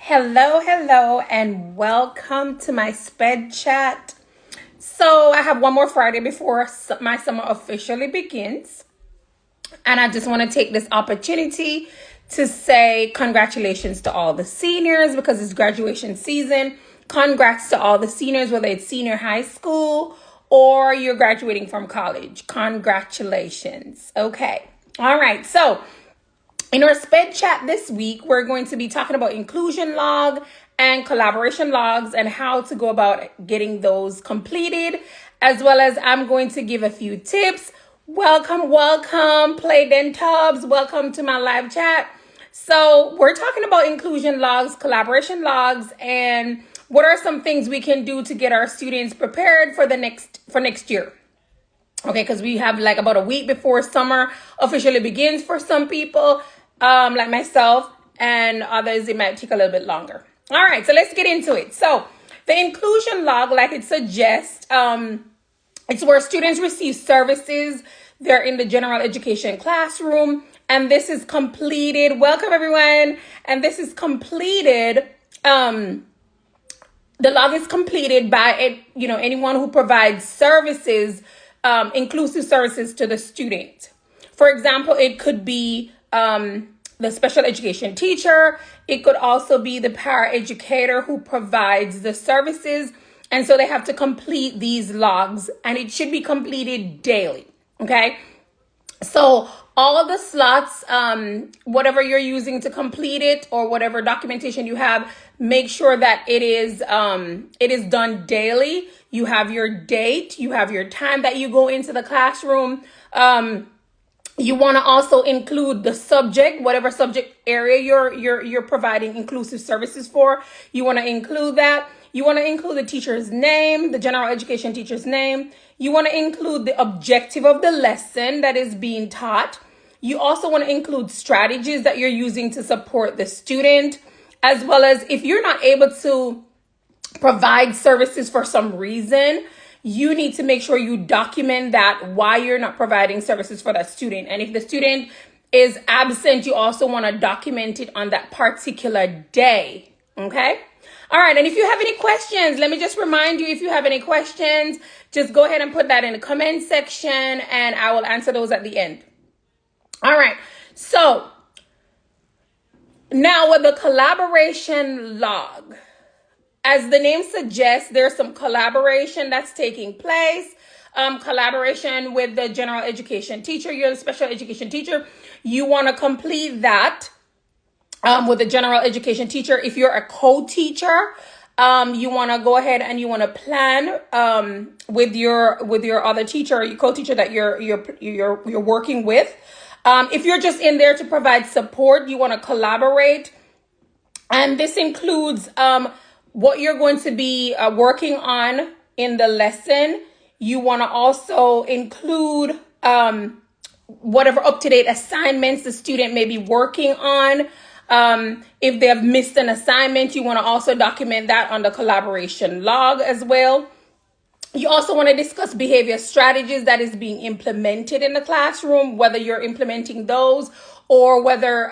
Hello, and welcome to my sped chat. So, I have one more Friday before my summer officially begins, and I just want to take this opportunity to say congratulations to all the seniors because it's graduation season. Congrats to all the seniors, whether it's senior high school or you're graduating from college. Congratulations. Okay. All right. So, in our sped chat this week, we're going to be talking about inclusion log and collaboration logs and how to go about getting those completed, as well as I'm going to give a few tips. Welcome, Play Den Tubs. Welcome to my live chat. So we're talking about inclusion logs, collaboration logs, and what are some things we can do to get our students prepared for next year. Okay, because we have like about a week before summer officially begins for some people, like myself, and others, it might take a little bit longer. All right, so let's get into it. So the inclusion log, like it suggests, it's where students receive services. They're in the general education classroom, and this is completed. Welcome, everyone. And this is completed. The log is completed by anyone who provides services, inclusive services to the student. For example, it could be the special education teacher. It could also be the paraeducator who provides the services. And so they have to complete these logs, and it should be completed daily. Okay. So all of the slots, whatever you're using to complete it or whatever documentation you have, make sure that it is done daily. You have your date, you have your time that you go into the classroom. You want to also include the subject, whatever subject area you're providing inclusive services for. You want to include that. You want to include the teacher's name, the general education teacher's name. You want to include the objective of the lesson that is being taught. You also want to include strategies that you're using to support the student, as well as if you're not able to provide services for some reason, you need to make sure you document that why you're not providing services for that student. And if the student is absent, you also want to document it on that particular day. Okay? All right. And if you have any questions, let me just remind you, if you have any questions, just go ahead and put that in the comment section and I will answer those at the end. All right. So now with the collaboration log, as the name suggests, there's some collaboration that's taking place. Collaboration with the general education teacher. You're the special education teacher. You want to complete that with the general education teacher. If you're a co-teacher, you want to go ahead and you want to plan with your other teacher, your co-teacher that you're working with. If you're just in there to provide support, you want to collaborate, and this includes what you're going to be working on in the lesson. You want to also include whatever up-to-date assignments the student may be working on. If they have missed an assignment, you want to also document that on the collaboration log as well. You also want to discuss behavior strategies that is being implemented in the classroom, whether you're implementing those or whether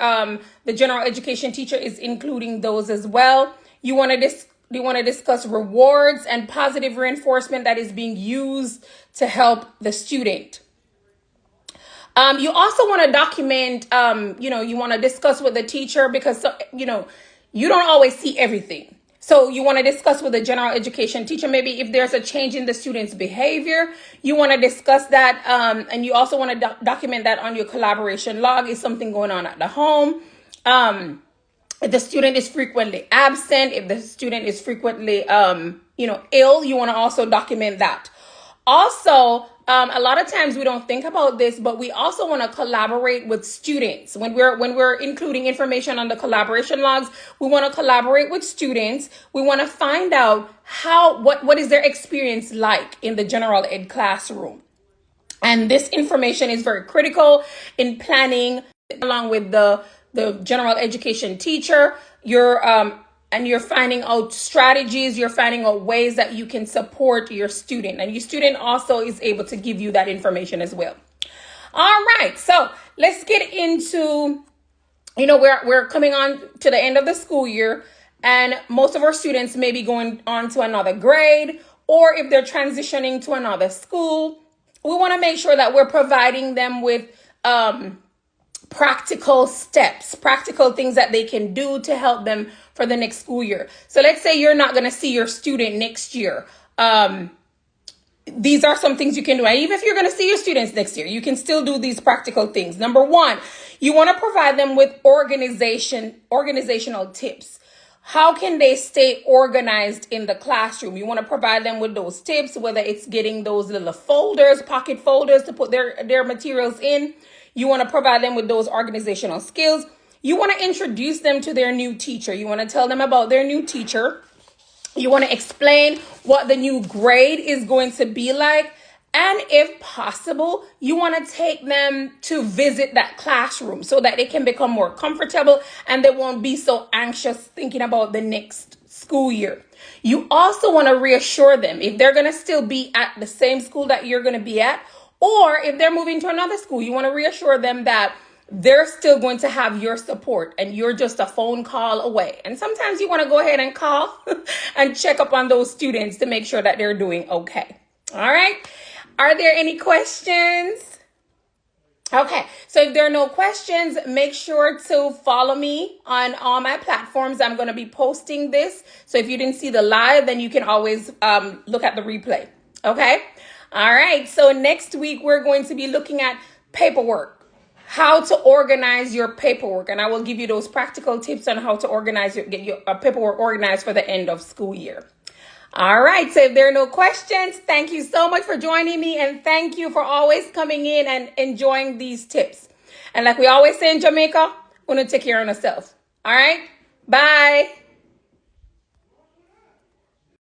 the general education teacher is including those as well. You want to discuss rewards and positive reinforcement that is being used to help the student. You also want to document, you want to discuss with the teacher because, you don't always see everything. So you want to discuss with the general education teacher, maybe if there's a change in the student's behavior, you want to discuss that. And you also want to document that on your collaboration log. Is something going on at the home? If the student is frequently absent, if the student is frequently, ill, you want to also document that. Also, a lot of times we don't think about this, but we also want to collaborate with students. When we're including information on the collaboration logs, we want to collaborate with students. We want to find out what is their experience like in the general ed classroom. And this information is very critical in planning along with the general education teacher. You're finding out strategies, you're finding out ways that you can support your student. And your student also is able to give you that information as well. All right, so let's get into, we're coming on to the end of the school year. and most of our students may be going on to another grade, or if they're transitioning to another school, we want to make sure that we're providing them with practical steps, practical things that they can do to help them for the next school year. So let's say you're not going to see your student next year. These are some things you can do. And even if you're going to see your students next year, you can still do these practical things. Number one, you want to provide them with organizational tips. How can they stay organized in the classroom? You want to provide them with those tips, whether it's getting those little folders, pocket folders to put their materials in. You want to provide them with those organizational skills. You want to introduce them to their new teacher. You want to tell them about their new teacher. You want to explain what the new grade is going to be like. And if possible, you want to take them to visit that classroom so that they can become more comfortable and they won't be so anxious thinking about the next school year. You also want to reassure them if they're going to still be at the same school that you're going to be at, or if they're moving to another school, you want to reassure them that they're still going to have your support and you're just a phone call away. And sometimes you want to go ahead and call and check up on those students to make sure that they're doing okay. All right. Are there any questions? Okay, so if there are no questions, make sure to follow me on all my platforms. I'm going to be posting this. So if you didn't see the live, then you can always look at the replay. Okay. All right. So next week, we're going to be looking at paperwork, how to organize your paperwork. And I will give you those practical tips on how to get your paperwork organized for the end of school year. All right. So if there are no questions, thank you so much for joining me. And thank you for always coming in and enjoying these tips. And like we always say in Jamaica, we're going to take care of ourselves. All right. Bye.